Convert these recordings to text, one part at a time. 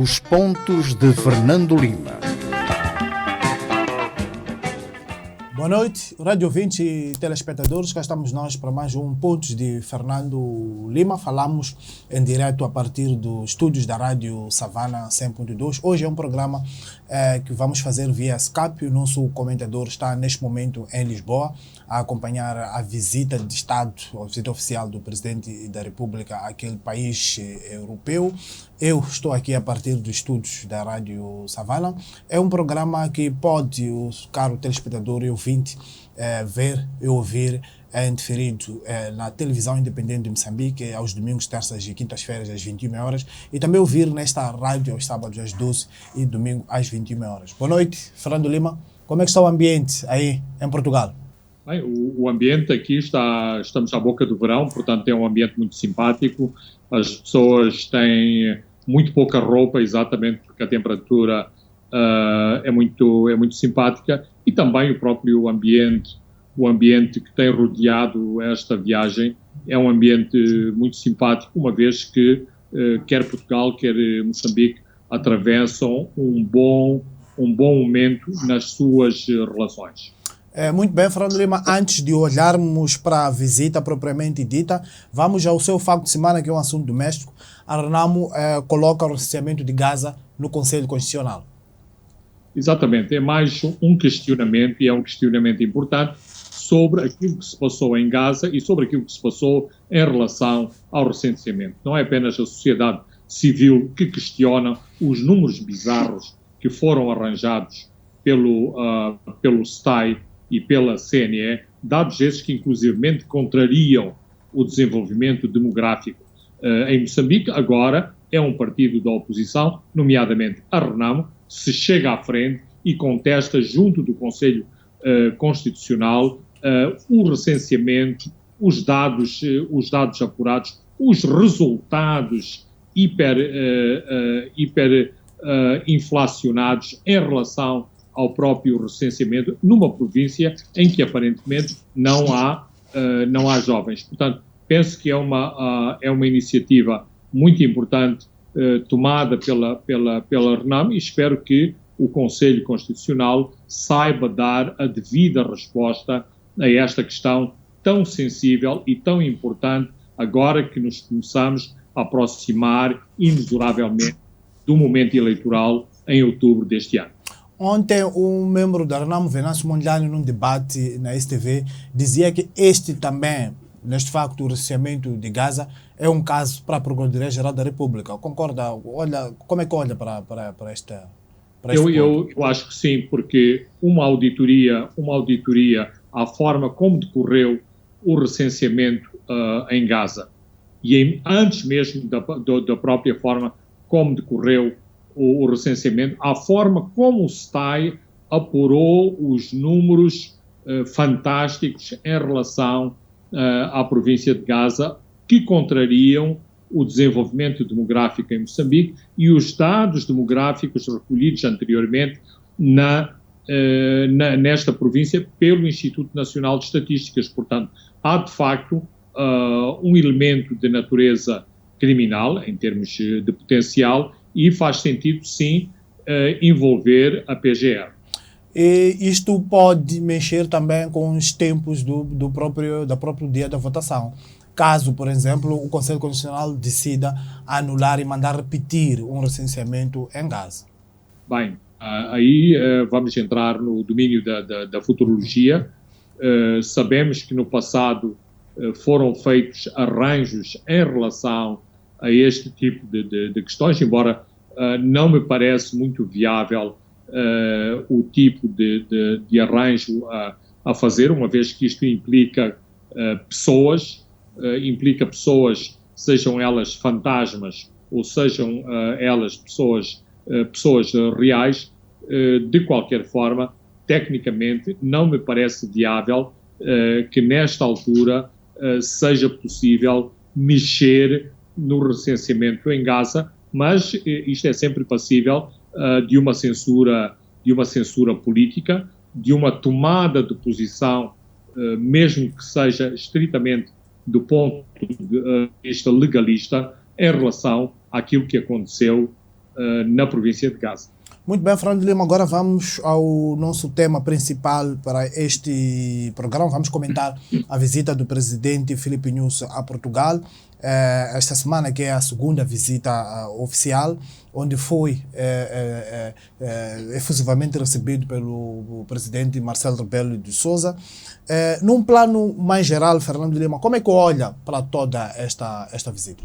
Os pontos de Fernando Lima. Boa noite, rádio ouvintes e telespectadores. Cá estamos nós para mais um Pontos de Fernando Lima. Falamos em direto a partir dos estúdios da Rádio Savana 100.2. Hoje é um programa que vamos fazer via Skype. O nosso comentador está neste momento em Lisboa a acompanhar a visita de Estado, a visita oficial do Presidente da República àquele país europeu. Eu estou aqui a partir dos estúdios da Rádio Savana. É um programa que pode o caro telespectador e ouvinte ver e ouvir indiferido na televisão independente de Moçambique aos domingos, terças e quintas-feiras às 21 horas e também ouvir nesta rádio aos sábados às 12 e domingo às 21 horas. Boa noite, Fernando Lima. Como é que está o ambiente aí em Portugal? Bem, o ambiente aqui estamos à boca do verão, portanto é um ambiente muito simpático. As pessoas têm muito pouca roupa, exatamente porque a temperatura é muito simpática, e também o próprio ambiente que tem rodeado esta viagem é um ambiente muito simpático, uma vez que quer Portugal, quer Moçambique atravessam um bom momento nas suas relações. Muito bem, Fernando Lima, antes de olharmos para a visita propriamente dita, vamos ao seu facto de semana, que é um assunto doméstico. A Renamo coloca o recenseamento de Gaza no Conselho Constitucional. Exatamente, é mais um questionamento, e é um questionamento importante, sobre aquilo que se passou em Gaza e sobre aquilo que se passou em relação ao recenseamento. Não é apenas a sociedade civil que questiona os números bizarros que foram arranjados pelo STAI e pela CNE, dados esses que inclusivamente contrariam o desenvolvimento demográfico em Moçambique. Agora é um partido da oposição, nomeadamente a Renamo, se chega à frente e contesta junto do Conselho Constitucional o recenseamento, os dados apurados, os resultados inflacionados em relação ao próprio recenseamento numa província em que aparentemente não há jovens. Portanto, penso que é uma iniciativa muito importante tomada pela Renamo, e espero que o Conselho Constitucional saiba dar a devida resposta a esta questão tão sensível e tão importante, agora que nos começamos a aproximar inexoravelmente do momento eleitoral em outubro deste ano. Ontem, um membro da Renamo, Venâncio Mondlane, num debate na STV, dizia que este também, neste facto, o recenseamento de Gaza, é um caso para a Procuradoria-Geral da República. Concorda? Como é que olha para esta... Eu acho que sim, porque uma auditoria à forma como decorreu o recenseamento em Gaza, e antes mesmo da própria forma como decorreu o recenseamento, a forma como o STAI apurou os números fantásticos em relação à província de Gaza, que contrariam o desenvolvimento demográfico em Moçambique e os dados demográficos recolhidos anteriormente nesta província pelo Instituto Nacional de Estatísticas. Portanto, há de facto um elemento de natureza criminal, em termos de potencial, e faz sentido, sim, envolver a PGR. E isto pode mexer também com os tempos do próprio dia da votação. Caso, por exemplo, o Conselho Constitucional decida anular e mandar repetir um recenseamento em Gaza. Bem, aí vamos entrar no domínio da futurologia. Sabemos que no passado foram feitos arranjos em relação a este tipo de questões, embora não me parece muito viável o tipo de arranjo a fazer, uma vez que isto implica pessoas, sejam elas fantasmas ou sejam elas pessoas reais. De qualquer forma, tecnicamente, não me parece viável que nesta altura seja possível mexer no recenseamento em Gaza, mas isto é sempre passível de uma censura política, de uma tomada de posição, mesmo que seja estritamente do ponto de vista legalista, em relação àquilo que aconteceu na província de Gaza. Muito bem, Fernando Lima, agora vamos ao nosso tema principal para este programa. Vamos comentar a visita do presidente Filipe Nyusi a Portugal. Esta semana, que é a segunda visita oficial, onde foi efusivamente recebido pelo presidente Marcelo Rebelo de Sousa. Num plano mais geral, Fernando Lima, como é que olha para toda esta visita?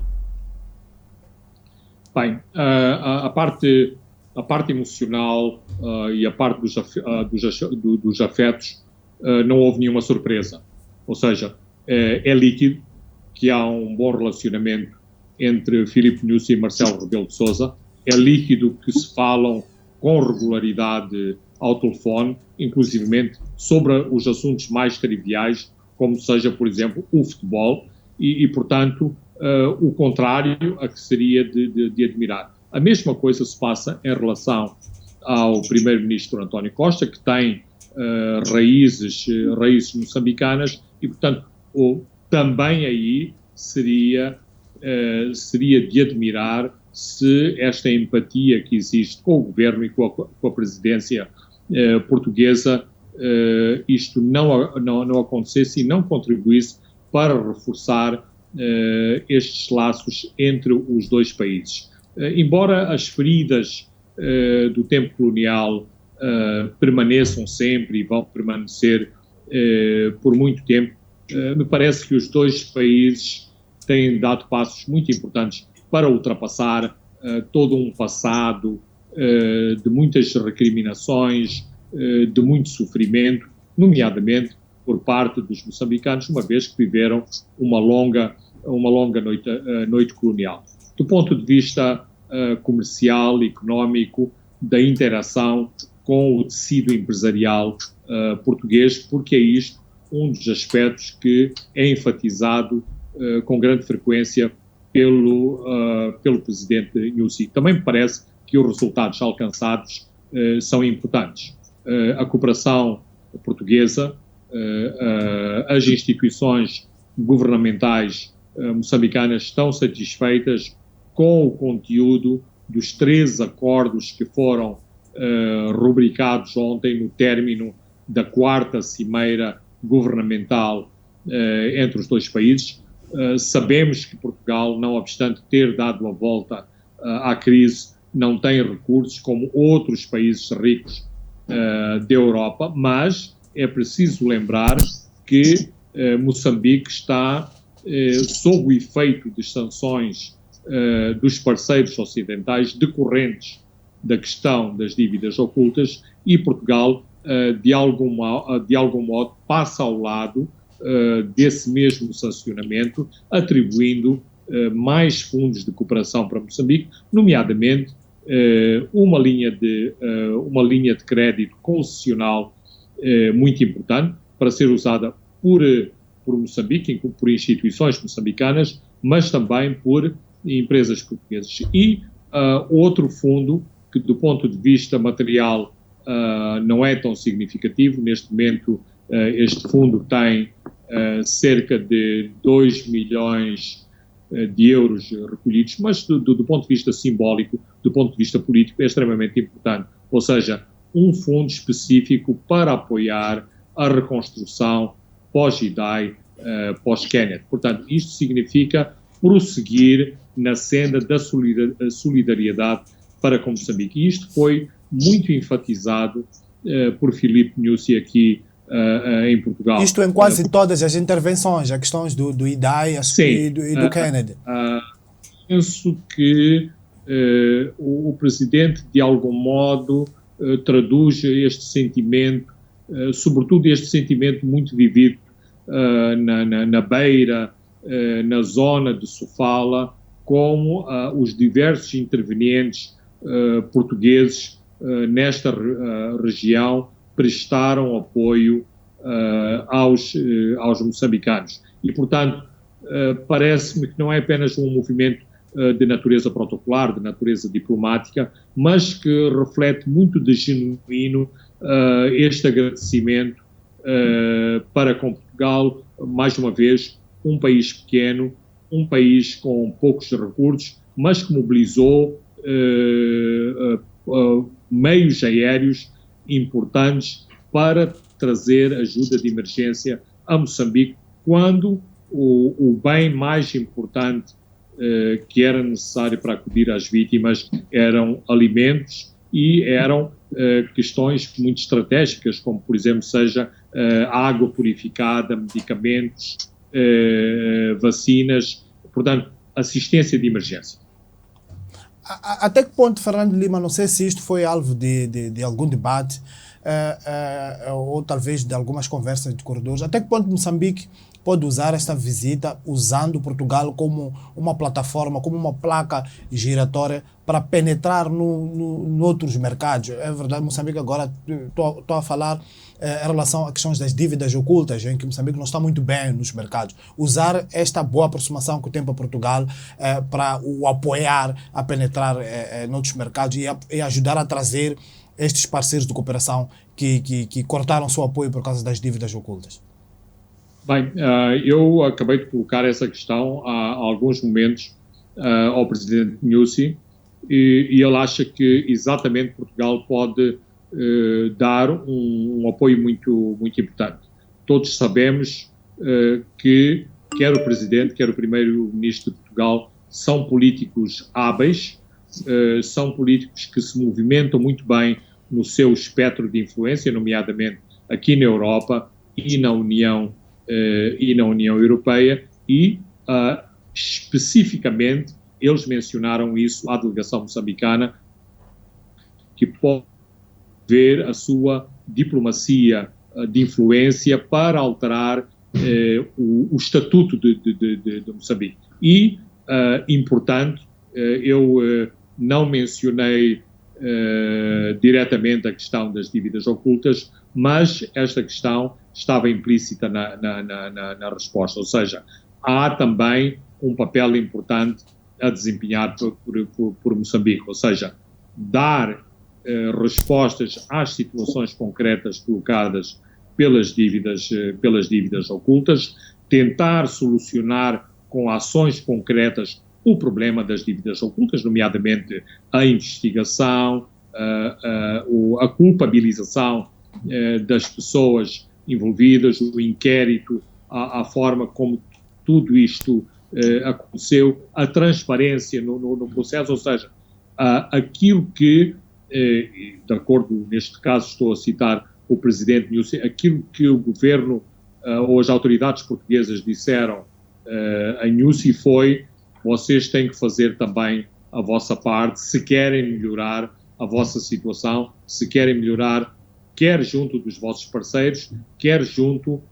Bem, a parte emocional e a parte dos afetos, não houve nenhuma surpresa. Ou seja, é líquido que há um bom relacionamento entre Filipe Nyusi e Marcelo Rebelo de Sousa. É líquido que se falam com regularidade ao telefone, inclusivamente sobre os assuntos mais triviais, como seja, por exemplo, o futebol, e portanto, o contrário a que seria de admirar. A mesma coisa se passa em relação ao primeiro-ministro António Costa, que tem raízes moçambicanas, e, portanto, também aí seria de admirar se esta empatia que existe com o governo e com a presidência portuguesa, isto não acontecesse e não contribuísse para reforçar estes laços entre os dois países. Embora as feridas do tempo colonial permaneçam sempre e vão permanecer por muito tempo, me parece que os dois países têm dado passos muito importantes para ultrapassar todo um passado de muitas recriminações, de muito sofrimento, nomeadamente por parte dos moçambicanos, uma vez que viveram uma longa noite colonial. Do ponto de vista comercial, económico, da interação com o tecido empresarial português, porque é isto um dos aspectos que é enfatizado com grande frequência pelo presidente Nyusi. Também me parece que os resultados alcançados são importantes. A cooperação portuguesa, as instituições governamentais moçambicanas estão satisfeitas com o conteúdo dos 3 acordos que foram rubricados ontem no término da 4ª cimeira governamental entre os dois países. Sabemos que Portugal, não obstante ter dado a volta à crise, não tem recursos como outros países ricos da Europa, mas é preciso lembrar que Moçambique está sob o efeito das sanções dos parceiros ocidentais decorrentes da questão das dívidas ocultas, e Portugal, de algum modo, passa ao lado desse mesmo sancionamento, atribuindo mais fundos de cooperação para Moçambique, nomeadamente uma linha de crédito concessional muito importante para ser usada por Moçambique, por instituições moçambicanas, mas também por empresas portuguesas. E outro fundo que, do ponto de vista material, não é tão significativo. Neste momento, este fundo tem cerca de 2 milhões de euros recolhidos, mas do ponto de vista simbólico, do ponto de vista político, é extremamente importante. Ou seja, um fundo específico para apoiar a reconstrução pós-Idai, pós-Kenneth. Portanto, isto significa prosseguir na senda da solidariedade para com Moçambique. E isto foi muito enfatizado por Filipe Nyusi aqui em Portugal. Isto em quase todas as intervenções, as questões do IDAI e do Kennedy. Penso que o Presidente, de algum modo, traduz este sentimento, sobretudo este sentimento muito vivido na Beira, na zona de Sofala, como os diversos intervenientes portugueses nesta região prestaram apoio aos moçambicanos. E, portanto, parece-me que não é apenas um movimento de natureza protocolar, de natureza diplomática, mas que reflete muito de genuíno este agradecimento para com Portugal, mais uma vez, um país pequeno, um país com poucos recursos, mas que mobilizou meios aéreos importantes para trazer ajuda de emergência a Moçambique, quando o bem mais importante que era necessário para acudir às vítimas eram alimentos e eram questões muito estratégicas, como, por exemplo, seja água purificada, medicamentos, vacinas, portanto, assistência de emergência. Até que ponto, Fernando Lima, não sei se isto foi alvo de algum debate ou talvez de algumas conversas de corredores, até que ponto Moçambique pode usar esta visita usando Portugal como uma plataforma, como uma placa giratória para penetrar em outros mercados? É verdade, Moçambique agora, estou a falar em relação a questões das dívidas ocultas, em que Moçambique não está muito bem nos mercados. Usar esta boa aproximação que tem para Portugal para o apoiar a penetrar em outros mercados e ajudar a trazer estes parceiros de cooperação que cortaram seu apoio por causa das dívidas ocultas. Bem, eu acabei de colocar essa questão há alguns momentos ao presidente Nyusi e ele acha que exatamente Portugal pode dar um apoio muito, muito importante. Todos sabemos que quer o presidente, quer o primeiro-ministro de Portugal são políticos hábeis, são políticos que se movimentam muito bem no seu espectro de influência, nomeadamente aqui na Europa e na União Europeia, e especificamente eles mencionaram isso à delegação moçambicana, que pode ver a sua diplomacia de influência para alterar o estatuto de Moçambique. E, importante, eu não mencionei diretamente a questão das dívidas ocultas, mas esta questão estava implícita na resposta, ou seja, há também um papel importante a desempenhar por Moçambique, ou seja, dar respostas às situações concretas colocadas pelas dívidas ocultas, tentar solucionar com ações concretas o problema das dívidas ocultas, nomeadamente a investigação, a culpabilização das pessoas envolvidas, o inquérito, a forma como tudo isto aconteceu, a transparência no processo, ou seja, aquilo que, de acordo, neste caso estou a citar o presidente Nyusi, aquilo que o governo ou as autoridades portuguesas disseram a Nyusi foi: vocês têm que fazer também a vossa parte se querem melhorar a vossa situação, se querem melhorar quer junto dos vossos parceiros, quer junto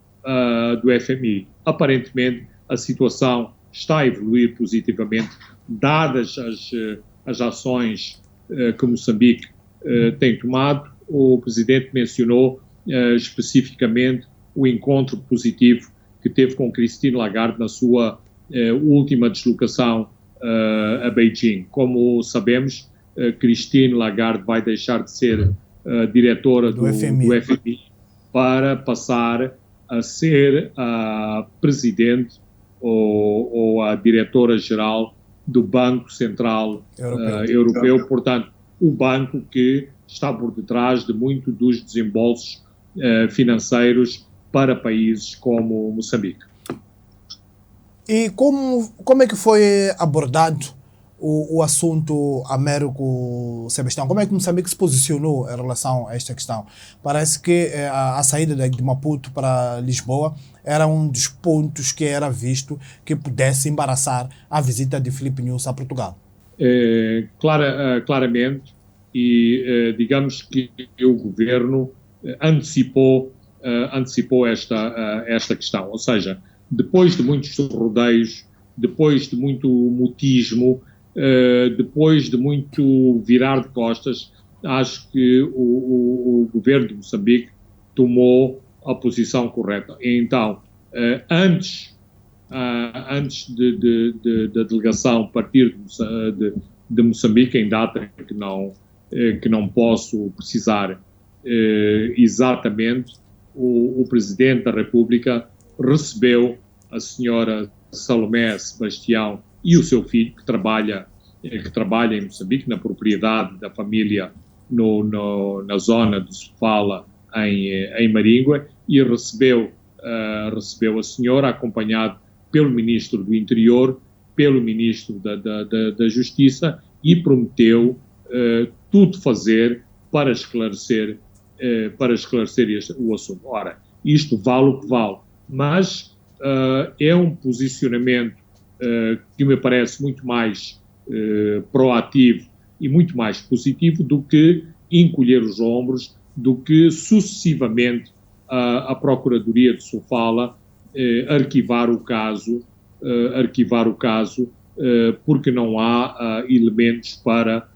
do FMI. Aparentemente, a situação está a evoluir positivamente, dadas as ações que Moçambique tem tomado. O presidente mencionou especificamente o encontro positivo que teve com Christine Lagarde na sua última deslocação a Beijing. Como sabemos, Christine Lagarde vai deixar de ser diretora do FMI para passar a ser a presidente ou a diretora-geral do Banco Central Europeu. Portanto, o banco que está por detrás de muito dos desembolsos financeiros para países como Moçambique. E como é que foi abordado o assunto Américo Sebastião? Como é que Moçambique se posicionou em relação a esta questão? Parece que a saída de Maputo para Lisboa era um dos pontos que era visto que pudesse embaraçar a visita de Filipe Nyusi a Portugal. Claramente, e digamos que o governo antecipou esta questão, ou seja, depois de muitos rodeios, depois de muito mutismo, depois de muito virar de costas, acho que o governo de Moçambique tomou a posição correta. Então, antes da delegação partir de Moçambique, em data que não posso precisar exatamente, o Presidente da República recebeu a senhora Salomé Sebastião e o seu filho, que trabalha que trabalha em Moçambique, na propriedade da família na zona de Sofala, em Maríngua, e recebeu a senhora, acompanhado pelo Ministro do Interior, pelo Ministro da Justiça, e prometeu tudo fazer para esclarecer o assunto. Ora, isto vale o que vale, mas é um posicionamento que me parece muito mais proativo e muito mais positivo do que encolher os ombros, do que sucessivamente a Procuradoria de Sofala arquivar o caso, porque não há elementos para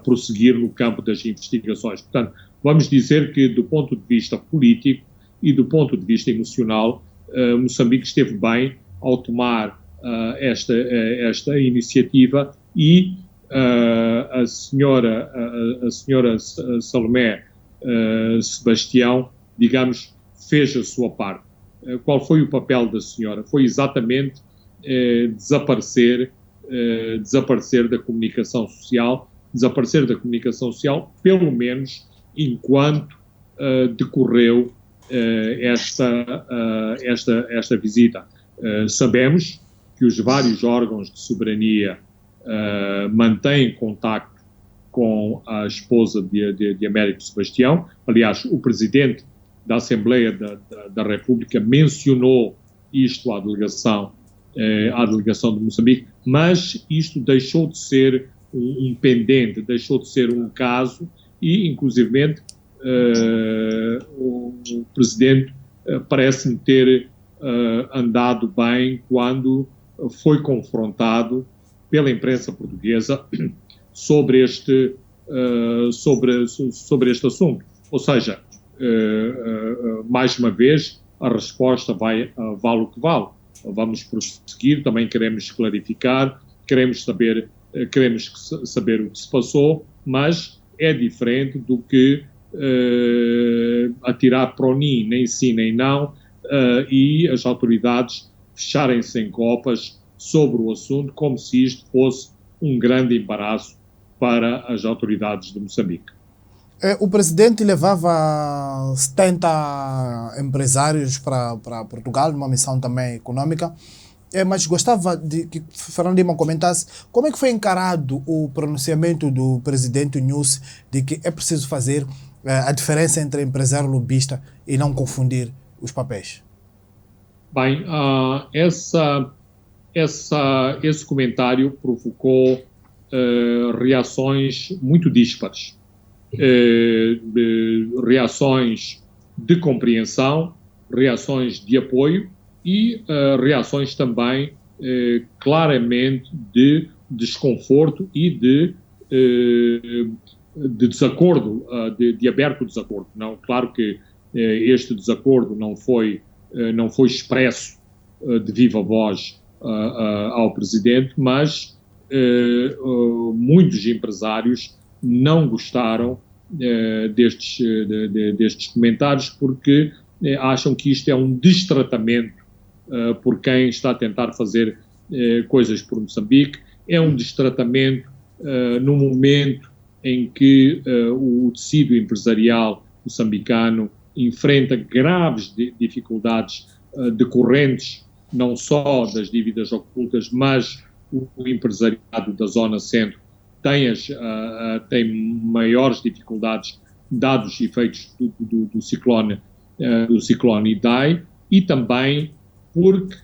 prosseguir no campo das investigações. Portanto, vamos dizer que, do ponto de vista político e do ponto de vista emocional, Moçambique esteve bem ao tomar esta iniciativa, e a senhora Salomé Sebastião, digamos, fez a sua parte. Qual foi o papel da senhora? Foi exatamente desaparecer da comunicação social, pelo menos enquanto decorreu esta visita. Sabemos que os vários órgãos de soberania mantêm contacto com a esposa de Américo Sebastião. Aliás, o presidente da Assembleia da República mencionou isto à delegação de Moçambique, mas isto deixou de ser um pendente, deixou de ser um caso, e, inclusivamente, o presidente parece-me ter andado bem quando foi confrontado pela imprensa portuguesa sobre este assunto. Ou seja, mais uma vez, a resposta vale o que vale. Vamos prosseguir, também queremos clarificar, queremos saber o que se passou, mas é diferente do que atirar para o nem sim nem não, e as autoridades fecharem-se em copas sobre o assunto, como se isto fosse um grande embaraço para as autoridades de Moçambique. O presidente levava 70 empresários para Portugal, numa missão também econômica, mas gostava de que Fernando Lima comentasse como é que foi encarado o pronunciamento do presidente Nyusi de que é preciso fazer a diferença entre empresário e lobista e não confundir os papéis. Bem, esse comentário provocou reações muito díspares. Reações de compreensão, reações de apoio e reações também claramente de desconforto e de desacordo, de aberto desacordo. Não, claro que este desacordo não foi expresso de viva voz ao presidente, mas muitos empresários não gostaram destes comentários, porque acham que isto é um destratamento por quem está a tentar fazer coisas por Moçambique, é um destratamento no momento em que o tecido empresarial moçambicano enfrenta graves dificuldades decorrentes não só das dívidas ocultas, mas o empresariado da Zona Centro tem maiores dificuldades dados os efeitos do ciclone Idai, e também porque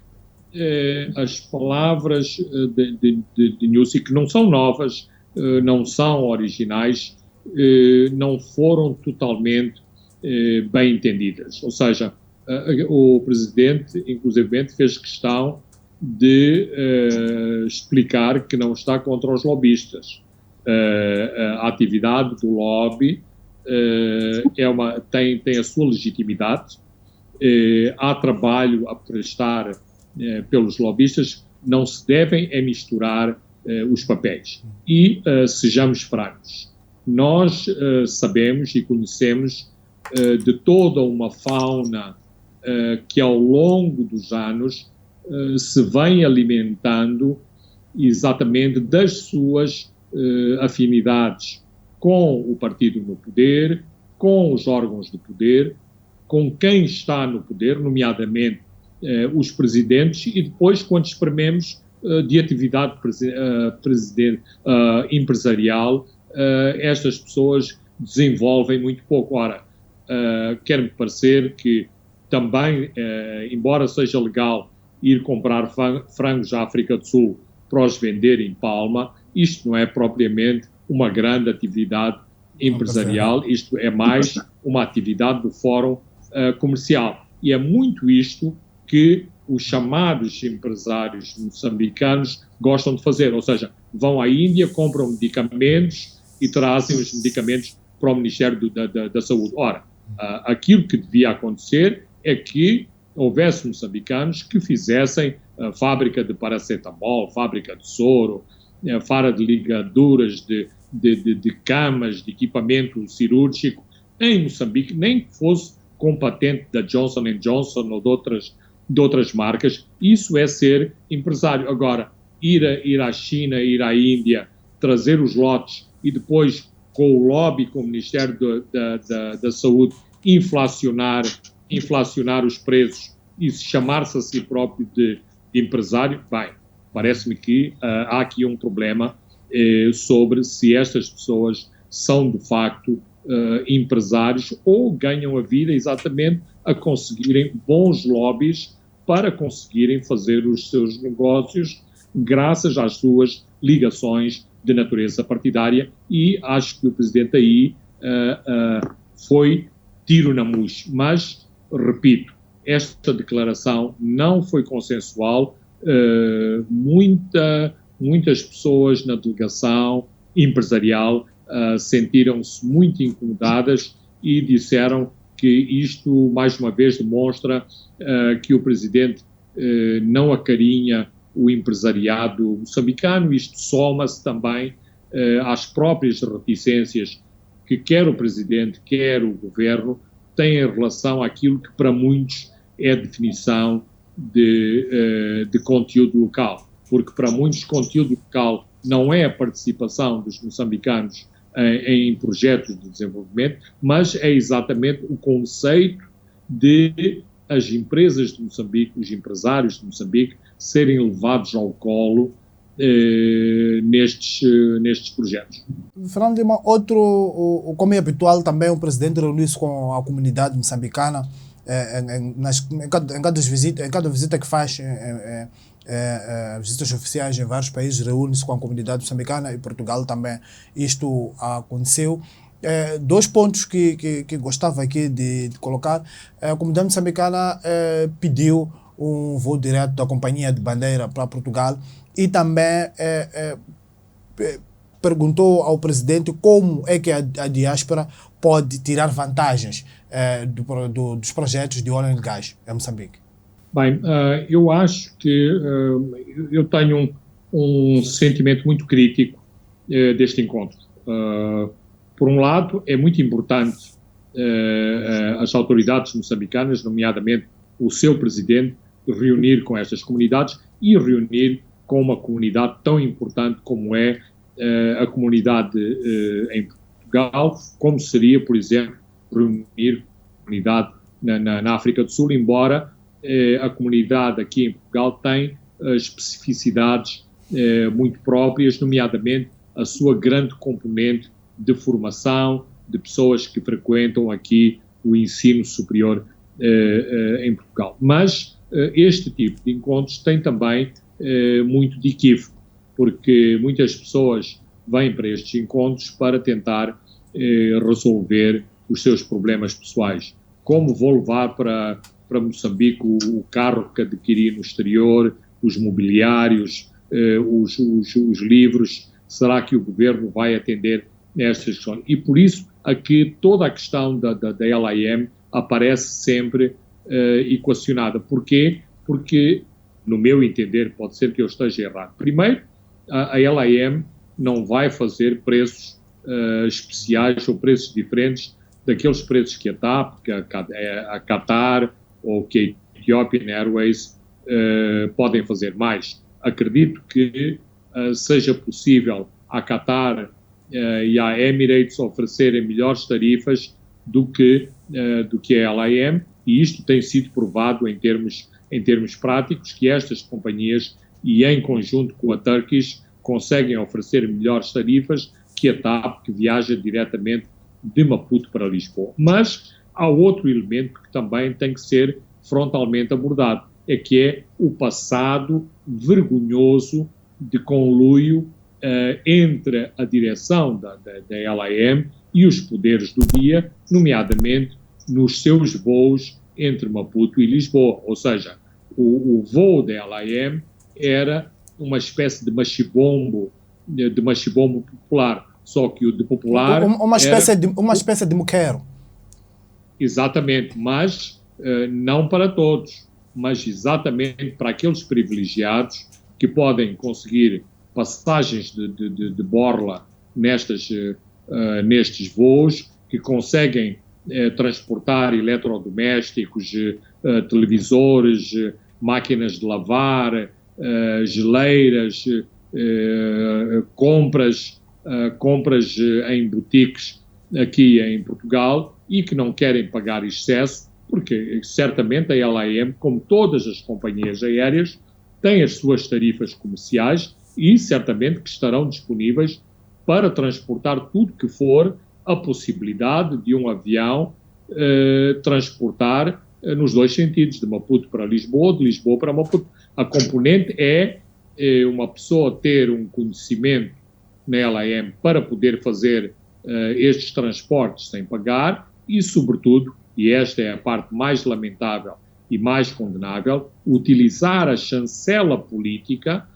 as palavras de Nyusi, que não são novas, não são originais, não foram totalmente bem entendidas. Ou seja, o presidente, inclusive, fez questão de explicar que não está contra os lobistas. A atividade do lobby tem a sua legitimidade, há trabalho a prestar pelos lobistas, não se devem misturar os papéis. E sejamos francos, nós sabemos e conhecemos de toda uma fauna que ao longo dos anos se vem alimentando exatamente das suas afinidades com o partido no poder, com os órgãos de poder, com quem está no poder, nomeadamente os presidentes, e depois, quando esprememos de atividade empresarial, estas pessoas desenvolvem muito pouco. Ora, quer-me parecer que também, embora seja legal ir comprar frangos à África do Sul para os vender em Palma, isto não é propriamente uma grande atividade empresarial, isto é mais uma atividade do fórum comercial. E é muito isto que os chamados empresários moçambicanos gostam de fazer, ou seja, vão à Índia, compram medicamentos e trazem os medicamentos para o Ministério da Saúde. Ora, aquilo que devia acontecer é que houvesse moçambicanos que fizessem fábrica de paracetamol, fábrica de soro, fábrica de ligaduras, de camas, de equipamento cirúrgico em Moçambique, nem que fosse com patente da Johnson & Johnson ou de outras marcas. Isso é ser empresário. Agora, ir à China, ir à Índia, trazer os lotes e depois, com o lobby, com o Ministério da Saúde, inflacionar os preços e chamar-se a si próprio de empresário, bem, parece-me que há aqui um problema sobre se estas pessoas são, de facto, empresários ou ganham a vida exatamente a conseguirem bons lobbies para conseguirem fazer os seus negócios graças às suas ligações de natureza partidária, e acho que o Presidente aí foi tiro na mousse. Mas, repito, esta declaração não foi consensual. Muitas pessoas na delegação empresarial sentiram-se muito incomodadas e disseram que isto, mais uma vez, demonstra que o Presidente não acarinha o empresariado moçambicano. Isto soma-se também às próprias reticências que quer o Presidente, quer o Governo têm em relação àquilo que para muitos é a definição de conteúdo local. Porque para muitos conteúdo local não é a participação dos moçambicanos em projetos de desenvolvimento, mas é exatamente o conceito de as empresas de Moçambique, os empresários de Moçambique, serem levados ao colo nestes projetos. Fernando Lima, como é habitual também, o Presidente reuniu-se com a comunidade moçambicana em cada visita que faz, visitas oficiais em vários países, reúne-se com a comunidade moçambicana, e Portugal também isto aconteceu. Dois pontos que gostava aqui de colocar. A comunidade moçambicana pediu um voo direto da companhia de bandeira para Portugal e também perguntou ao Presidente como é que a diáspora pode tirar vantagens dos projetos de óleo e gás em Moçambique. Bem, eu acho que eu tenho um sentimento muito crítico deste encontro. Por um lado, é muito importante as autoridades moçambicanas, nomeadamente o seu Presidente, reunir com estas comunidades e reunir com uma comunidade tão importante como é a comunidade em Portugal, como seria, por exemplo, reunir a comunidade na África do Sul, embora a comunidade aqui em Portugal tem especificidades muito próprias, nomeadamente a sua grande componente de formação de pessoas que frequentam aqui o ensino superior em Portugal. Mas este tipo de encontros tem também muito de equívoco, porque muitas pessoas vêm para estes encontros para tentar resolver os seus problemas pessoais. Como vou levar para Moçambique o carro que adquiri no exterior, os mobiliários, os livros? Será que o governo vai atender estas questões? E por isso aqui toda a questão da LIM aparece sempre equacionada. Porquê? Porque, no meu entender, pode ser que eu esteja errado. Primeiro, a LIM não vai fazer preços especiais ou preços diferentes daqueles preços que a TAP, que a Qatar ou que a Ethiopian Airways podem fazer mais. Acredito que seja possível à Qatar e à Emirates oferecerem melhores tarifas do que a LAM, e isto tem sido provado em termos práticos, que estas companhias, e em conjunto com a Turkish, conseguem oferecer melhores tarifas que a TAP, que viaja diretamente de Maputo para Lisboa. Mas há outro elemento que também tem que ser frontalmente abordado, que é o passado vergonhoso de conluio entre a direção da LAM e os poderes do dia, nomeadamente nos seus voos entre Maputo e Lisboa. Ou seja, o voo da LAM era uma espécie de machibombo popular, só que o de popular uma espécie de muqueiro. Exatamente, mas não para todos, mas exatamente para aqueles privilegiados que podem conseguir passagens de borla nestes voos, que conseguem transportar eletrodomésticos, televisores, máquinas de lavar, geleiras, compras em boutiques aqui em Portugal, e que não querem pagar excesso, porque certamente a LAM, como todas as companhias aéreas, tem as suas tarifas comerciais e certamente que estarão disponíveis para transportar tudo que for a possibilidade de um avião transportar nos dois sentidos, de Maputo para Lisboa, de Lisboa para Maputo. A componente é uma pessoa ter um conhecimento na LAM para poder fazer estes transportes sem pagar e, sobretudo, e esta é a parte mais lamentável e mais condenável, utilizar a chancela política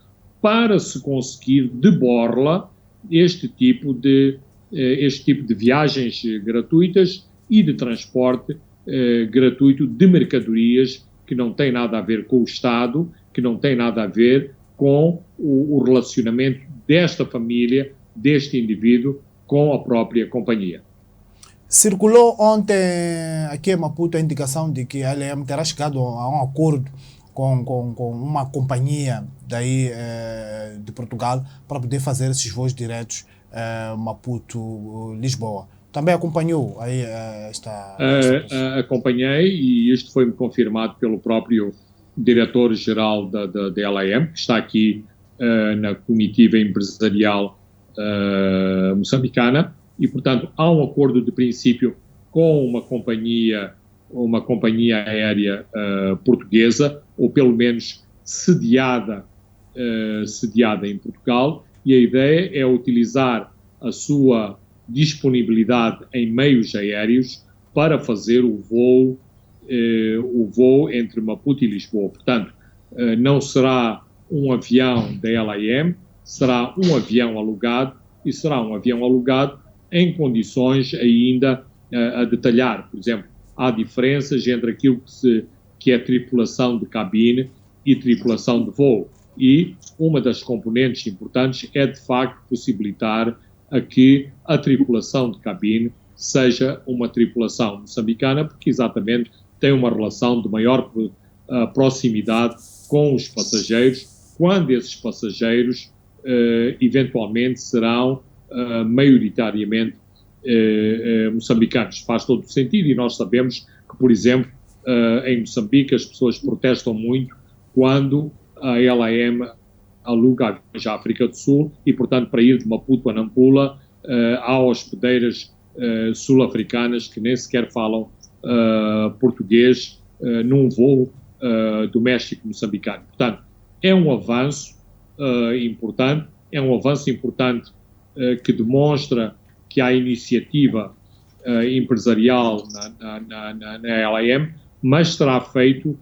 para se conseguir de borla este tipo de viagens gratuitas e de transporte gratuito de mercadorias que não tem nada a ver com o Estado, que não tem nada a ver com o relacionamento desta família, deste indivíduo, com a própria companhia. Circulou ontem aqui em Maputo a indicação de que a LAM terá chegado a um acordo com uma companhia daí de Portugal para poder fazer esses voos diretos Maputo-Lisboa. Também acompanhou aí esta acompanhei, e isto foi-me confirmado pelo próprio diretor-geral da LAM, que está aqui na comitiva empresarial moçambicana, e, portanto, há um acordo de princípio com uma companhia aérea portuguesa, ou pelo menos sediada em Portugal, e a ideia é utilizar a sua disponibilidade em meios aéreos para fazer o voo entre Maputo e Lisboa. Portanto, não será um avião da LAM, será um avião alugado, e será um avião alugado em condições ainda a detalhar. Por exemplo, há diferenças entre aquilo que é tripulação de cabine e tripulação de voo. E uma das componentes importantes é, de facto, possibilitar a que a tripulação de cabine seja uma tripulação moçambicana, porque exatamente tem uma relação de maior proximidade com os passageiros, quando esses passageiros eventualmente serão maioritariamente moçambicanos. Faz todo o sentido, e nós sabemos que, por exemplo, em Moçambique as pessoas protestam muito quando a LAM aluga aviões à África do Sul e, portanto, para ir de Maputo a Nampula há hospedeiras sul-africanas que nem sequer falam português num voo doméstico moçambicano. Portanto, é um avanço importante, que demonstra que há iniciativa empresarial na LAM, mas será feito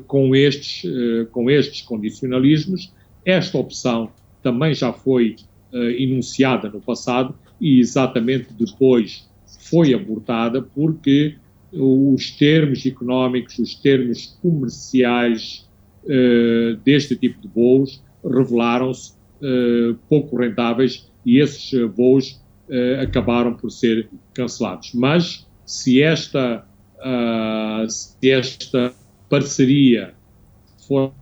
com estes condicionalismos. Esta opção também já foi enunciada no passado e exatamente depois foi abortada porque os termos económicos, os termos comerciais deste tipo de voos revelaram-se pouco rentáveis, e esses voos acabaram por ser cancelados. Mas se esta parceria for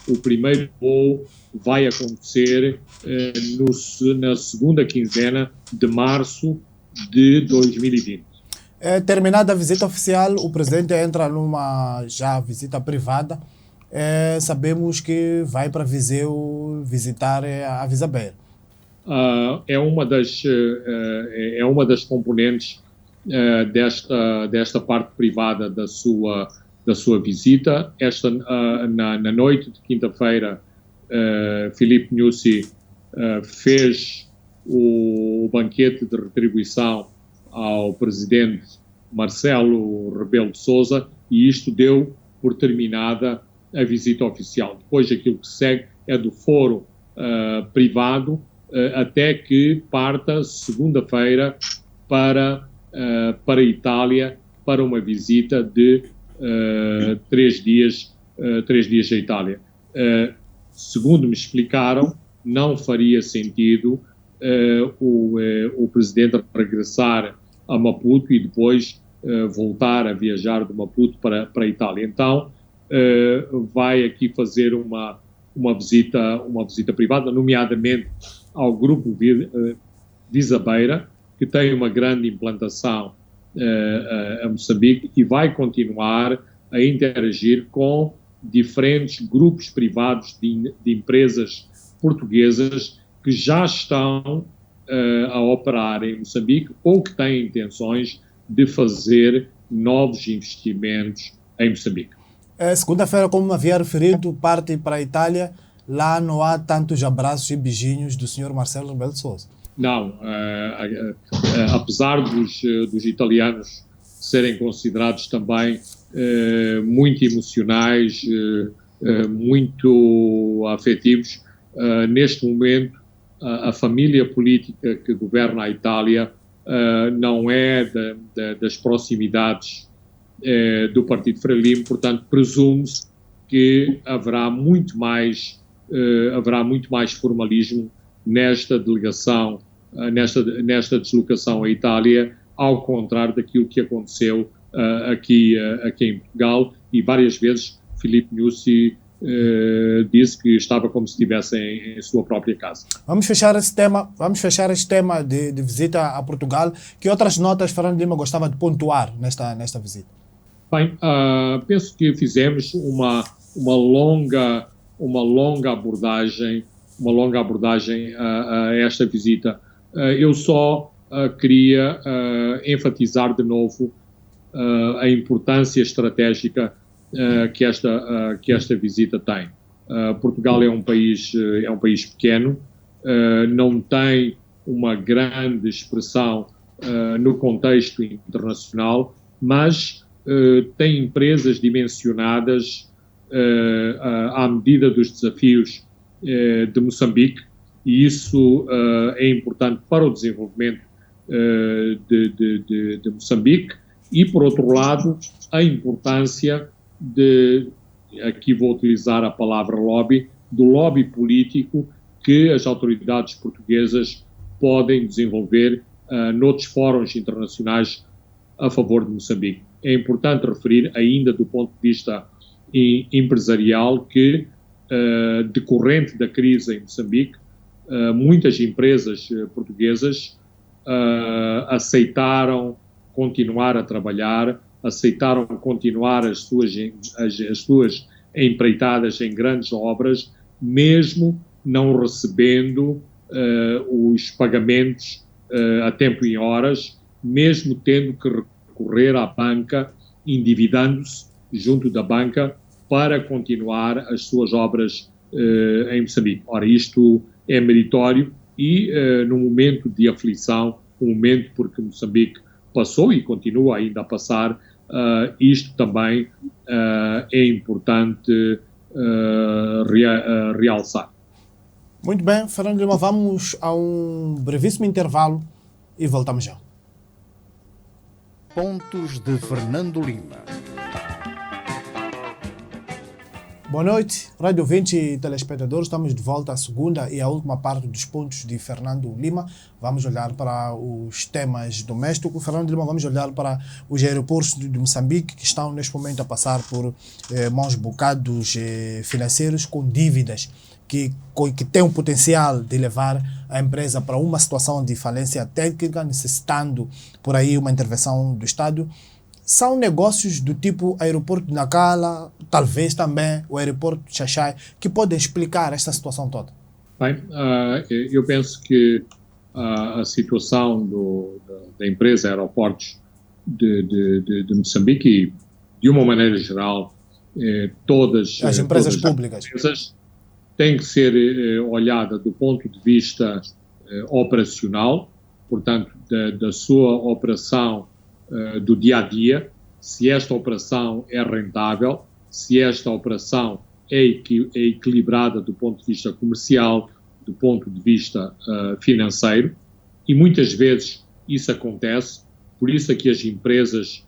o primeiro voo vai acontecer na segunda quinzena de março de 2020. Terminada a visita oficial, o presidente entra numa já visita privada. Sabemos que vai para Viseu visitar a Visaber. É uma das componentes desta parte privada da sua visita. Na noite de quinta-feira, Filipe Nyusi fez o banquete de retribuição ao presidente Marcelo Rebelo de Sousa e isto deu por terminada a visita oficial. Depois aquilo que segue é do foro privado até que parta segunda-feira para a Itália para uma visita de 3 dias à Itália. Segundo me explicaram, não faria sentido o presidente regressar a Maputo e depois voltar a viajar de Maputo para a Itália. Então, vai aqui fazer uma visita privada, nomeadamente ao grupo Visabeira, que tem uma grande implantação a Moçambique e vai continuar a interagir com diferentes grupos privados de empresas portuguesas que já estão a operar em Moçambique ou que têm intenções de fazer novos investimentos em Moçambique. Segunda-feira, como havia referido, parte para a Itália. Lá não há tantos abraços e beijinhos do Sr. Marcelo Rebelo de Sousa. Não, apesar dos italianos serem considerados também muito emocionais, muito afetivos, neste momento a família política que governa a Itália não é das proximidades do Partido Frelimo, portanto presume-se que haverá muito mais formalismo nesta delegação, nesta deslocação à Itália, ao contrário daquilo que aconteceu aqui em Portugal, e várias vezes Filipe Nyusi disse que estava como se estivesse em sua própria casa. Vamos fechar este tema de visita a Portugal. Que outras notas Fernando Lima gostava de pontuar nesta visita? Bem, penso que fizemos uma longa abordagem a esta visita. Eu só queria enfatizar de novo a importância estratégica que esta visita tem. Portugal é um país pequeno, não tem uma grande expressão no contexto internacional, mas tem empresas dimensionadas à medida dos desafios de Moçambique, e isso é importante para o desenvolvimento de Moçambique, e, por outro lado, a importância aqui vou utilizar a palavra lobby, do lobby político que as autoridades portuguesas podem desenvolver noutros fóruns internacionais a favor de Moçambique. É importante referir, ainda do ponto de vista empresarial, que, decorrente da crise em Moçambique, muitas empresas portuguesas aceitaram continuar a trabalhar, aceitaram continuar as suas empreitadas em grandes obras, mesmo não recebendo os pagamentos a tempo e horas, mesmo tendo que recorrer à banca, endividando-se junto da banca para continuar as suas obras em Moçambique. Ora, isto é meritório e, num momento de aflição, um momento porque Moçambique passou e continua ainda a passar, isto também é importante realçar. Muito bem, Fernando Lima, vamos a um brevíssimo intervalo e voltamos já. Pontos de Fernando Lima. Boa noite, Rádio 20 telespectadores. Estamos de volta à segunda e à última parte dos pontos de Fernando Lima. Vamos olhar para os temas domésticos. Fernando Lima, vamos olhar para os aeroportos de Moçambique, que estão neste momento a passar por maus bocados financeiros com dívidas que tem o potencial de levar a empresa para uma situação de falência técnica, necessitando por aí uma intervenção do Estado. São negócios do tipo aeroporto de Nacala, talvez também o aeroporto de Xaixai, que podem explicar esta situação toda? Bem, eu penso que a situação da empresa Aeroportos de Moçambique e, de uma maneira geral, todas as empresas todas públicas as empresas têm que ser olhada do ponto de vista operacional, portanto, da sua operação do dia a dia, se esta operação é rentável, se esta operação é equilibrada do ponto de vista comercial, do ponto de vista financeiro, e muitas vezes isso acontece. Por isso é que as empresas,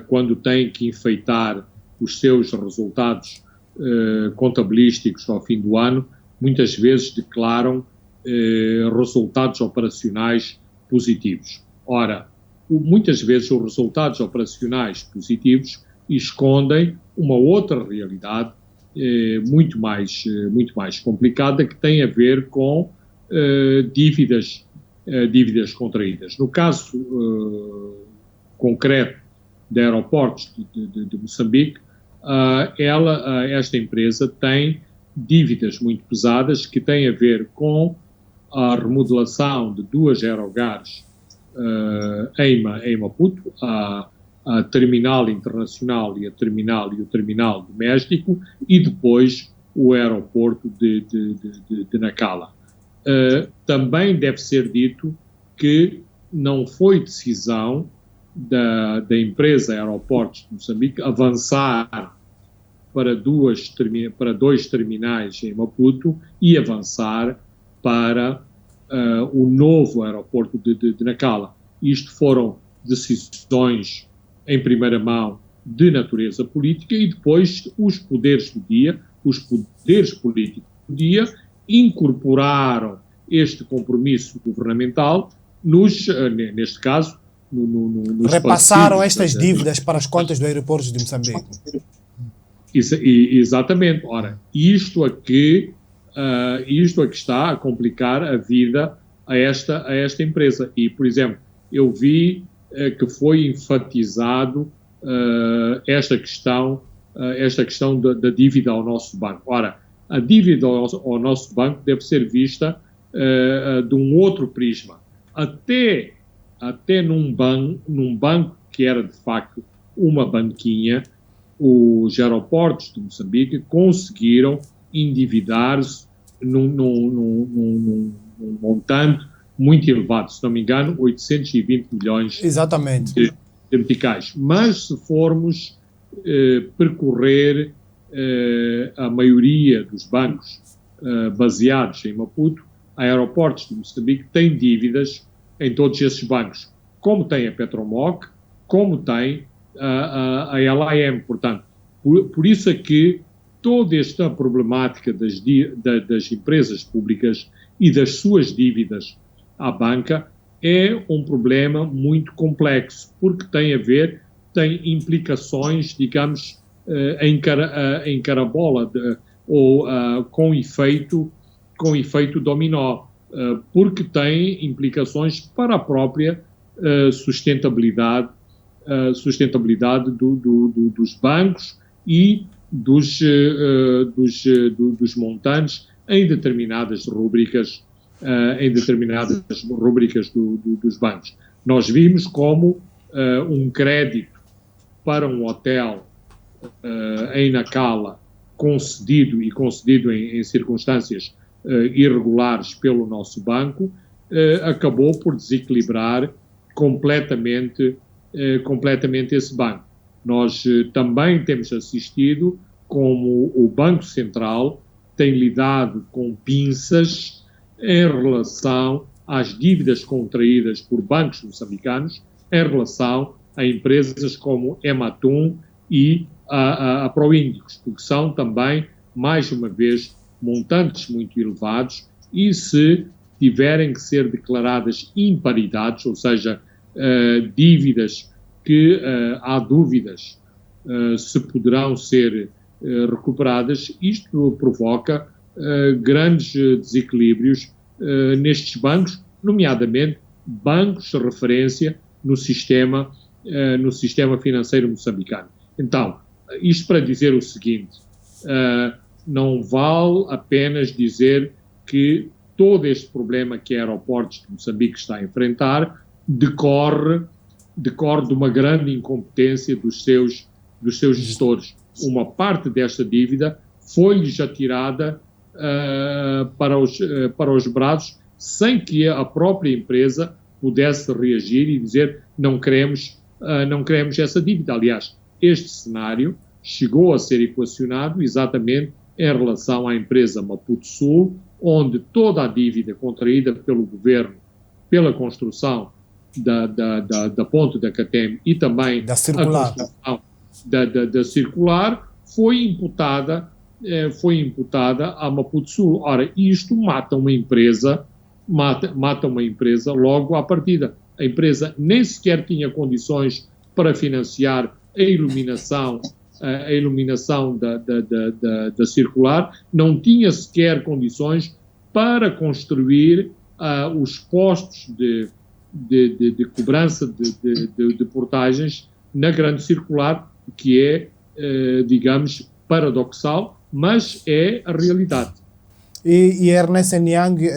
quando têm que enfeitar os seus resultados contabilísticos ao fim do ano, muitas vezes declaram resultados operacionais positivos. Ora, muitas vezes os resultados operacionais positivos escondem uma outra realidade muito mais complicada, que tem a ver com dívidas contraídas. No caso concreto de Aeroportos de Moçambique, esta empresa tem dívidas muito pesadas que têm a ver com a remodelação de duas aerogares em Maputo, a terminal internacional e o terminal doméstico, e depois o aeroporto de Nacala. Também deve ser dito que não foi decisão da empresa Aeroportos de Moçambique avançar para dois terminais em Maputo e avançar para o novo aeroporto de Nacala. Isto foram decisões em primeira mão de natureza política, e depois os poderes políticos do dia incorporaram este compromisso governamental neste caso, repassaram estas dívidas para as contas do aeroporto de Moçambique. Exatamente. Ora, isto aqui está a complicar a vida a esta empresa. E, por exemplo, eu vi que foi enfatizado esta questão da dívida ao nosso banco. Ora, a dívida ao nosso banco deve ser vista de um outro prisma. Até num banco que era, de facto, uma banquinha, os aeroportos de Moçambique conseguiram endividar-se num montante muito elevado, se não me engano, 820 milhões de meticais. Mas se formos percorrer a maioria dos bancos baseados em Maputo, a Aeroportos de Moçambique tem dívidas em todos esses bancos, como tem a Petromoc, como tem a LAM. Portanto, por isso é que toda esta problemática das empresas públicas e das suas dívidas à banca é um problema muito complexo, porque tem implicações, digamos, em carabola, ou com efeito dominó, porque tem implicações para a própria sustentabilidade dos bancos e dos montantes em determinadas rubricas dos bancos. Nós vimos como um crédito para um hotel em Nacala, concedido em circunstâncias irregulares pelo nosso banco, acabou por desequilibrar completamente esse banco. Nós também temos assistido como o Banco Central tem lidado com pinças em relação às dívidas contraídas por bancos moçambicanos em relação a empresas como Ematum e a Proíndicos, porque são também mais uma vez, montantes muito elevados, e se tiverem que ser declaradas imparidades, ou seja, dívidas que há dúvidas se poderão ser recuperadas, isto provoca grandes desequilíbrios nestes bancos, nomeadamente bancos de referência no sistema financeiro moçambicano. Então, isto para dizer o seguinte, não vale apenas dizer que todo este problema que a Aeroportos de Moçambique está a enfrentar decorre de uma grande incompetência dos seus gestores. Uma parte desta dívida foi-lhes atirada para os braços sem que a própria empresa pudesse reagir e dizer não queremos essa dívida. Aliás, este cenário chegou a ser equacionado exatamente em relação à empresa Maputo Sul, onde toda a dívida contraída pelo governo pela construção da ponte da Catem e também da circular. a construção da circular foi imputada a Maputo Sul. Ora, isto mata uma empresa logo à partida. A empresa nem sequer tinha condições para financiar a iluminação da circular, não tinha sequer condições para construir os postos de cobrança de portagens na grande circular, que é, digamos, paradoxal, mas é a realidade. E Ernest Niang,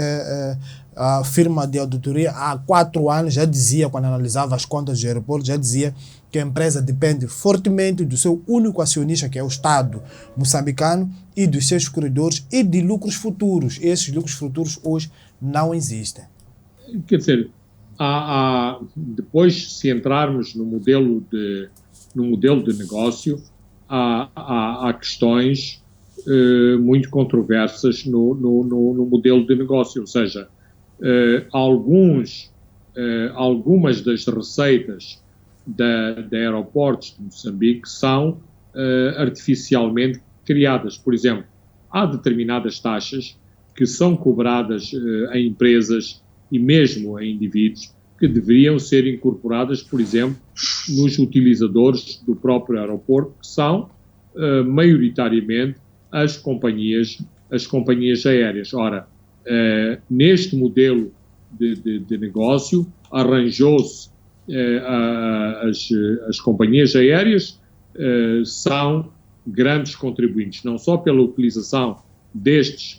a firma de auditoria, há 4 anos já dizia, quando analisava as contas do aeroporto, já dizia que a empresa depende fortemente do seu único acionista, que é o Estado moçambicano, e dos seus corredores e de lucros futuros. Esses lucros futuros hoje não existem. Quer dizer, depois, se entrarmos no modelo de negócio, há questões muito controversas no modelo de negócio, ou seja, algumas das receitas da Aeroportos de Moçambique são artificialmente criadas. Por exemplo, há determinadas taxas que são cobradas a empresas e mesmo a indivíduos que deveriam ser incorporadas, por exemplo, nos utilizadores do próprio aeroporto, que são maioritariamente as companhias aéreas. Ora, neste modelo de negócio, arranjou-se as companhias aéreas são grandes contribuintes, não só pela utilização deste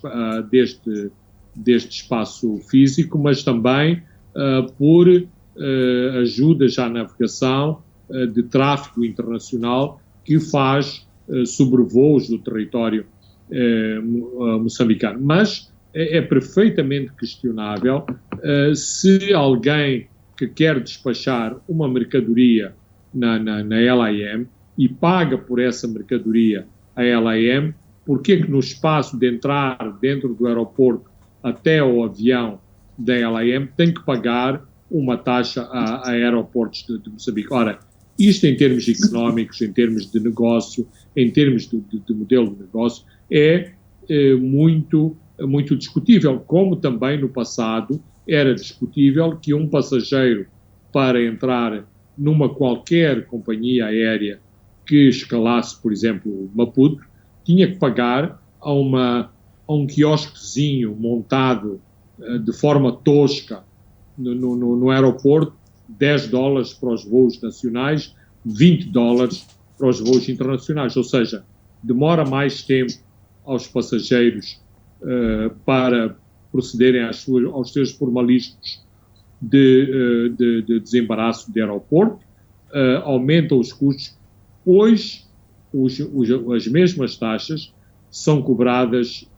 espaço físico, mas também por ajudas à navegação de tráfego internacional que faz sobrevoos do território moçambicano. Mas é perfeitamente questionável se alguém que quer despachar uma mercadoria na LAM e paga por essa mercadoria a LAM, porque é que no espaço de entrar dentro do aeroporto até ao avião da LAM tem que pagar uma taxa a Aeroportos de Moçambique? Ora, isto em termos económicos, em termos de negócio, em termos de modelo de negócio, é muito discutível, como também no passado era discutível que um passageiro, para entrar numa qualquer companhia aérea que escalasse, por exemplo, Maputo, tinha que pagar a um quiosquezinho montado de forma tosca no aeroporto, $10 para os voos nacionais, $20 para os voos internacionais. Ou seja, demora mais tempo aos passageiros para procederem aos seus formalismos de desembaraço de aeroporto, aumenta os custos, pois as mesmas taxas são cobradas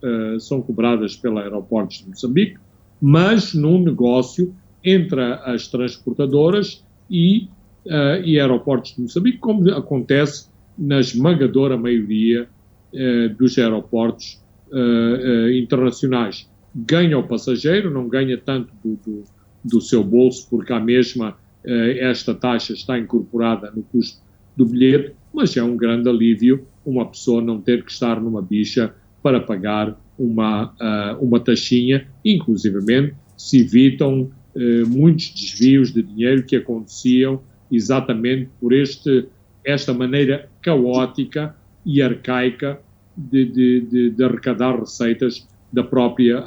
pela Aeroportos de Moçambique, mas num negócio entre as transportadoras e Aeroportos de Moçambique, como acontece na esmagadora maioria dos aeroportos internacionais. Ganha o passageiro, não ganha tanto do seu bolso, porque a mesma esta taxa está incorporada no custo do bilhete, mas é um grande alívio uma pessoa não ter que estar numa bicha para pagar uma taxinha, inclusivamente se evitam muitos desvios de dinheiro que aconteciam exatamente por esta maneira caótica e arcaica de arrecadar receitas da própria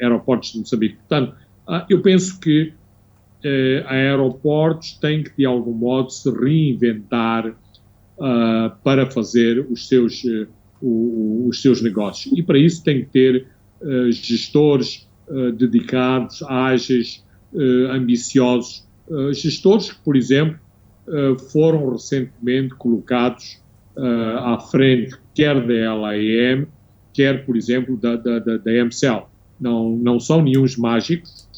Aeroportos de Moçambique. Portanto, eu penso que a Aeroportos tem que, de algum modo, se reinventar para fazer os seus negócios. E para isso tem que ter gestores dedicados, ágeis, ambiciosos, gestores que, por exemplo, foram recentemente colocados à frente quer da LAM, quer, por exemplo, da MCL. Não são nenhuns mágicos.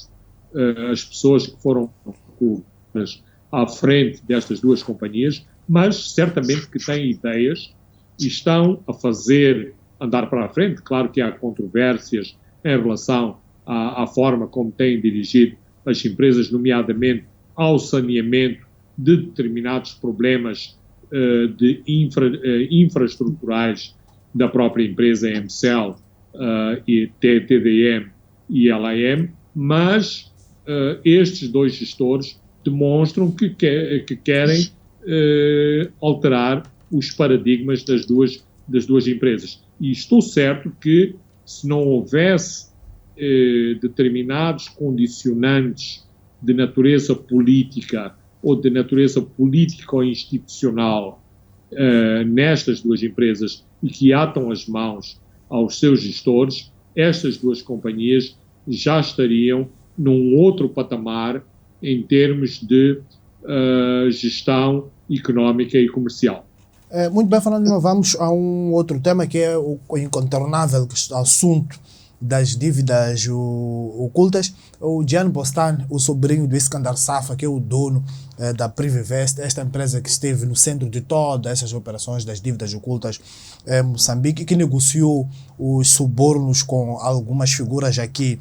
As pessoas que foram colocadas à frente destas duas companhias, mas certamente que têm ideias e estão a fazer andar para a frente. Claro que há controvérsias em relação à forma como têm dirigido as empresas, nomeadamente ao saneamento de determinados problemas infraestruturais da própria empresa MCL, e TDM e LAM, mas estes dois gestores demonstram que querem alterar os paradigmas das duas empresas. E estou certo que, se não houvesse determinados condicionantes de natureza política ou de natureza político-institucional nestas duas empresas e que atam as mãos aos seus gestores, estas duas companhias já estariam num outro patamar em termos de gestão económica e comercial. Muito bem, Fernando, vamos a um outro tema que é o incontornável assunto das dívidas ocultas. O Gian Bostan, o sobrinho do Iskandar Safa, que é o dono da Privivest, esta empresa que esteve no centro de todas essas operações das dívidas ocultas em Moçambique, que negociou os subornos com algumas figuras aqui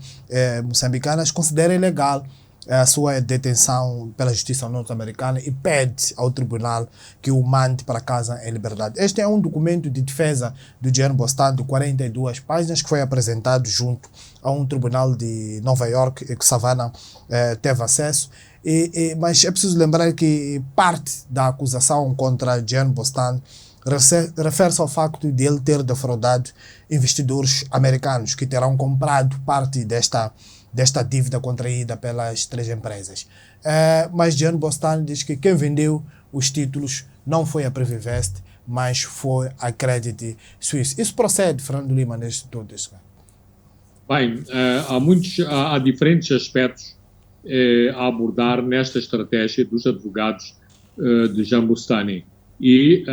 moçambicanas, considera ilegal a sua detenção pela justiça norte-americana e pede ao tribunal que o mande para casa em liberdade. Este é um documento de defesa do Gian Bostan de 42 páginas que foi apresentado junto a um tribunal de Nova York e que Savannah teve acesso. Mas é preciso lembrar que parte da acusação contra Gian Bostan refere-se ao facto de ele ter defraudado investidores americanos que terão comprado parte desta dívida contraída pelas três empresas. Mas Gian Bostan diz que quem vendeu os títulos não foi a Privivest, mas foi a Credit Suisse. Isso procede, Fernando Lima, neste todo isso? Bem, há diferentes aspectos a abordar nesta estratégia dos advogados de Gian Bostan. E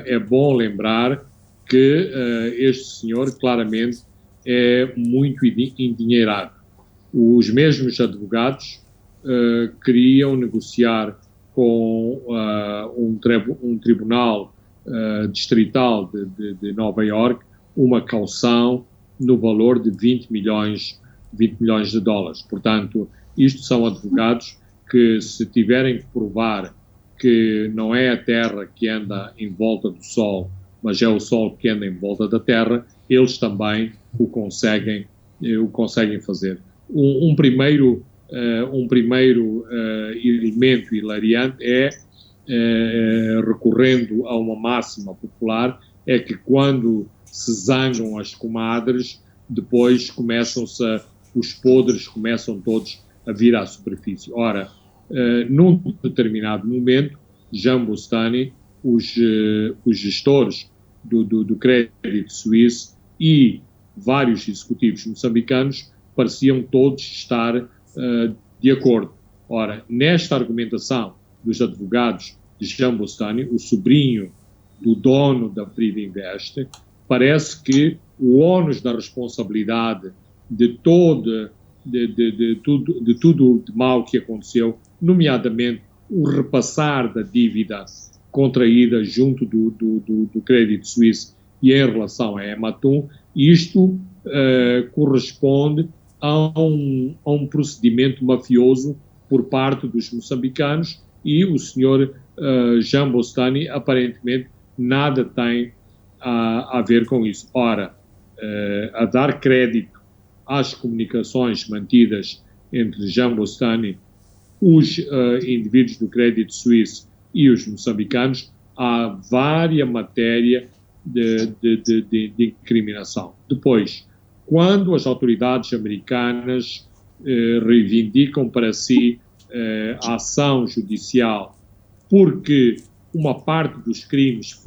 é bom lembrar que este senhor claramente é muito endinheirado. Os mesmos advogados queriam negociar com um tribunal distrital de Nova York uma caução no valor de 20 milhões de dólares. Portanto, isto são advogados que, se tiverem que provar que não é a Terra que anda em volta do Sol, mas é o Sol que anda em volta da Terra, eles também o conseguem fazer. Um primeiro elemento hilariante recorrendo a uma máxima popular, é que quando se zangam as comadres, depois os podres começam todos a vir à superfície. Ora, num determinado momento, Gian Bostan, os gestores do Credit Suisse e vários executivos moçambicanos pareciam todos estar de acordo. Ora, nesta argumentação dos advogados de Gian Bostan, o sobrinho do dono da Privivest, parece que o ônus da responsabilidade de tudo de mal que aconteceu, nomeadamente o repassar da dívida contraída junto do Credit Suisse e em relação à Ematum, isto corresponde a um procedimento mafioso por parte dos moçambicanos, e o senhor Gian Bostan aparentemente nada tem a ver com isso. Ora, a dar crédito às comunicações mantidas entre Jean Bostani, os indivíduos do Crédito Suíço e os moçambicanos, há várias matérias de incriminação. Depois, quando as autoridades americanas reivindicam para si a ação judicial porque uma parte dos crimes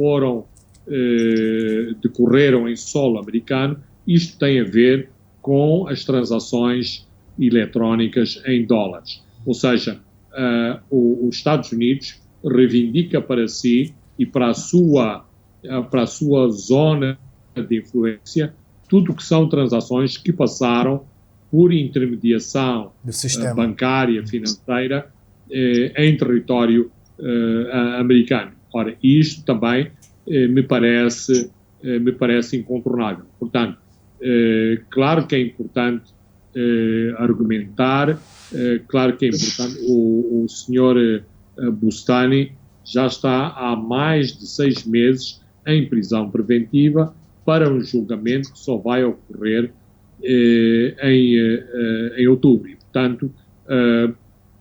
decorreram em solo americano, isto tem a ver com as transações eletrónicas em dólares. Ou seja, os Estados Unidos reivindica para si e para a sua zona de influência tudo o que são transações que passaram por intermediação bancária, financeira, em território americano. Ora, isto também me parece incontornável. Portanto, claro que é importante argumentar, claro que é importante. O senhor Bustani já está há mais de 6 meses em prisão preventiva para um julgamento que só vai ocorrer em outubro. E, portanto,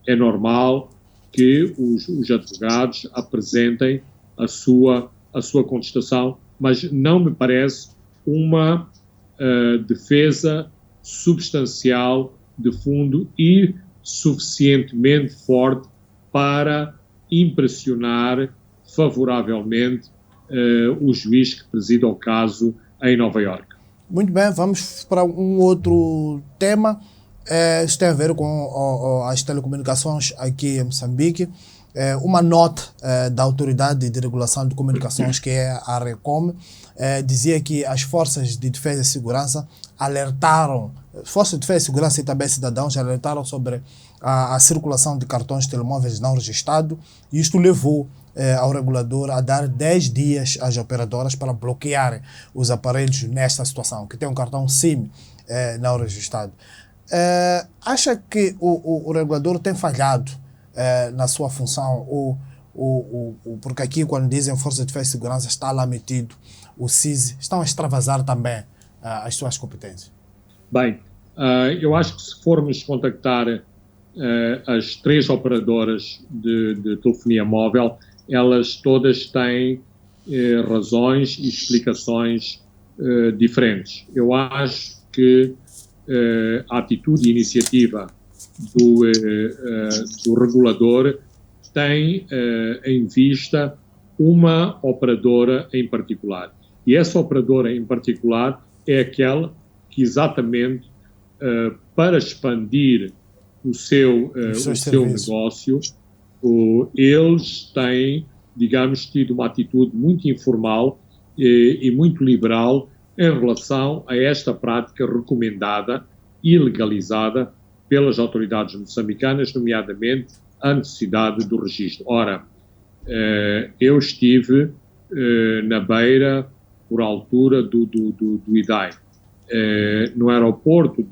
é normal que os advogados apresentem a sua contestação, mas não me parece uma defesa substancial de fundo e suficientemente forte para impressionar favoravelmente o juiz que presida o caso em Nova Iorque. Muito bem, vamos para um outro tema. Isto tem a ver com as telecomunicações aqui em Moçambique. Uma nota da Autoridade de Regulação de Comunicações, que é a ARECOM, dizia que as Forças de Defesa e Segurança Forças de Defesa e Segurança e também cidadãos alertaram sobre a circulação de cartões de telemóveis não registrados, e isto levou ao regulador a dar 10 dias às operadoras para bloquearem os aparelhos nesta situação, que tem um cartão SIM não registrado. Acha que o regulador tem falhado na sua função, porque aqui quando dizem Força de Defesa e Segurança está lá metido o CISI, estão a extravasar também as suas competências? Bem, eu acho que se formos contactar as 3 operadoras de telefonia móvel, elas todas têm razões e explicações diferentes. Eu acho que a atitude e iniciativa do regulador tem em vista uma operadora em particular. E essa operadora em particular é aquela que exatamente para expandir o seu negócio, eles têm, digamos, tido uma atitude muito informal e muito liberal em relação a esta prática recomendada e legalizada pelas autoridades moçambicanas, nomeadamente a necessidade do registro. Ora, eu estive na Beira, por altura do IDAI, no aeroporto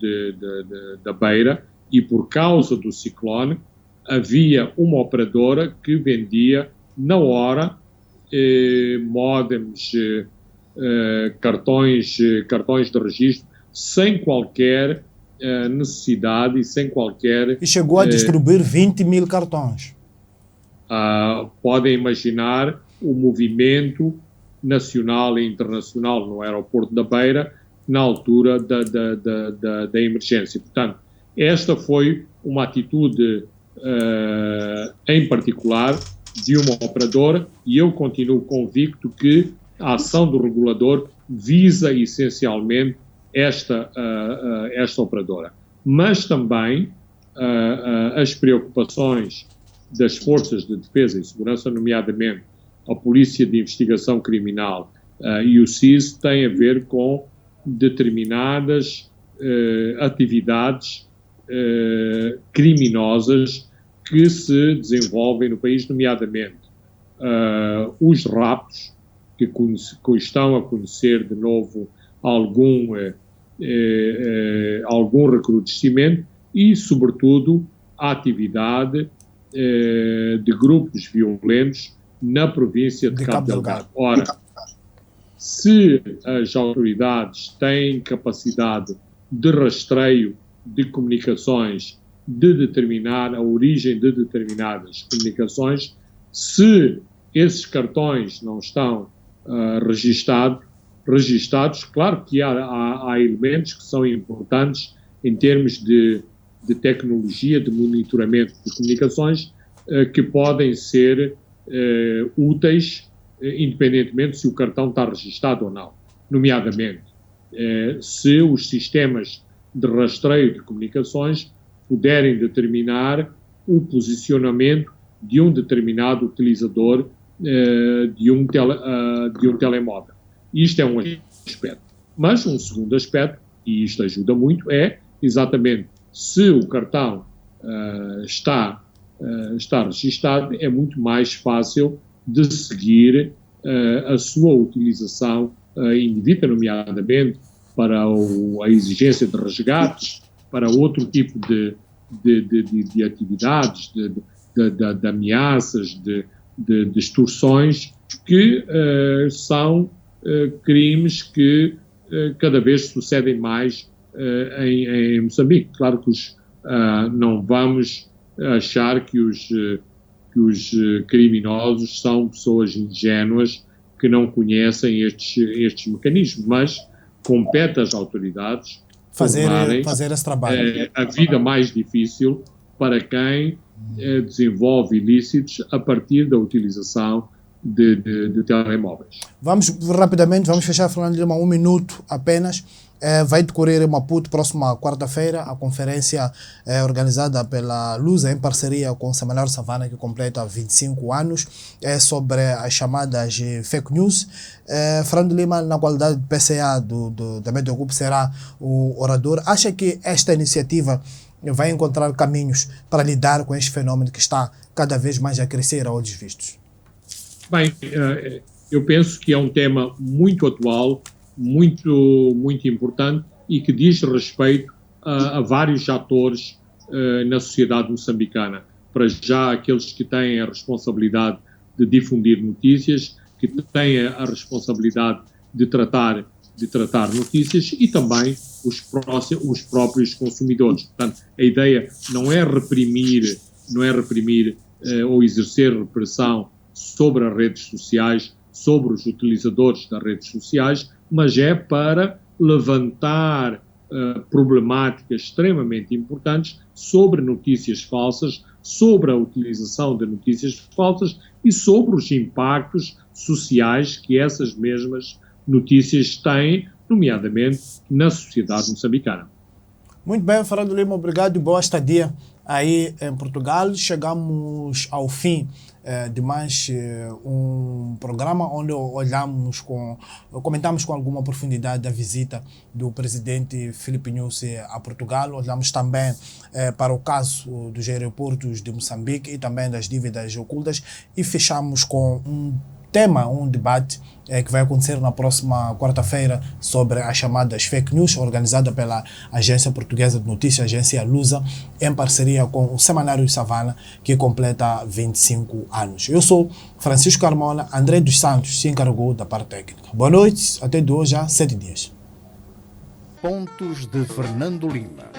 da Beira, e por causa do ciclone, havia uma operadora que vendia na hora módems, cartões de registro, sem qualquer necessidade e sem qualquer... E chegou a distribuir 20 mil cartões. Podem imaginar o movimento nacional e internacional no aeroporto da Beira na altura da emergência. Portanto, esta foi uma atitude em particular de uma operadora, e eu continuo convicto que a ação do regulador visa essencialmente esta operadora. Mas também as preocupações das forças de defesa e segurança, nomeadamente a Polícia de Investigação Criminal e o CIS, têm a ver com determinadas atividades criminosas que se desenvolvem no país, nomeadamente os raptos, que estão a conhecer de novo algum recrudescimento, e, sobretudo, a atividade de grupos violentos na província de Cabo Delgado. Ora, se as autoridades têm capacidade de rastreio de comunicações, de determinar a origem de determinadas comunicações, se esses cartões não estão registados, claro que há elementos que são importantes em termos de tecnologia, de monitoramento de comunicações, que podem ser úteis, independentemente se o cartão está registado ou não. Nomeadamente, se os sistemas de rastreio de comunicações puderem determinar o posicionamento de um determinado utilizador de um telemóvel. Isto é um aspecto. Mas um segundo aspecto, e isto ajuda muito, é exatamente se o cartão está registado, é muito mais fácil de seguir a sua utilização indevida, nomeadamente para a exigência de resgates, para outro tipo de atividades, de ameaças, de extorsões, que são crimes que cada vez sucedem mais em Moçambique. Claro que não vamos achar que os criminosos são pessoas ingênuas que não conhecem estes mecanismos, mas compete às autoridades fazer esse trabalho. A vida mais difícil para quem desenvolve ilícitos a partir da utilização de telemóveis. Vamos fechar, Fernando Lima, 1 minuto apenas. Vai decorrer em Maputo, próxima quarta-feira, a conferência organizada pela Lusa, em parceria com o Semanário Savana, que completa 25 anos, sobre as chamadas fake news. Fernando Lima, na qualidade de PCA da Média Group, será o orador. Acha que esta iniciativa vai encontrar caminhos para lidar com este fenômeno que está cada vez mais a crescer a olhos vistos? Bem, eu penso que é um tema muito atual, muito importante e que diz respeito a vários atores na sociedade moçambicana. Para já, aqueles que têm a responsabilidade de difundir notícias, que têm a responsabilidade de tratar notícias, e também os próprios consumidores. Portanto, a ideia não é reprimir ou exercer repressão sobre as redes sociais, sobre os utilizadores das redes sociais, mas é para levantar problemáticas extremamente importantes sobre notícias falsas, sobre a utilização de notícias falsas e sobre os impactos sociais que essas mesmas notícias têm, nomeadamente na sociedade moçambicana. Muito bem, Fernando Lima, obrigado e boa estadia aí em Portugal. Chegamos ao fim de mais um programa onde comentamos com alguma profundidade a visita do presidente Filipe Nyusi a Portugal. Olhamos também para o caso dos aeroportos de Moçambique e também das dívidas ocultas, e fechamos com um debate que vai acontecer na próxima quarta-feira sobre as chamadas fake news, organizada pela Agência Portuguesa de Notícias, Agência Lusa, em parceria com o Semanário Savana, que completa 25 anos. Eu sou Francisco Carmona, André dos Santos se encarregou da parte técnica. Boa noite, até de hoje a 7 dias. Pontos de Fernando Lima.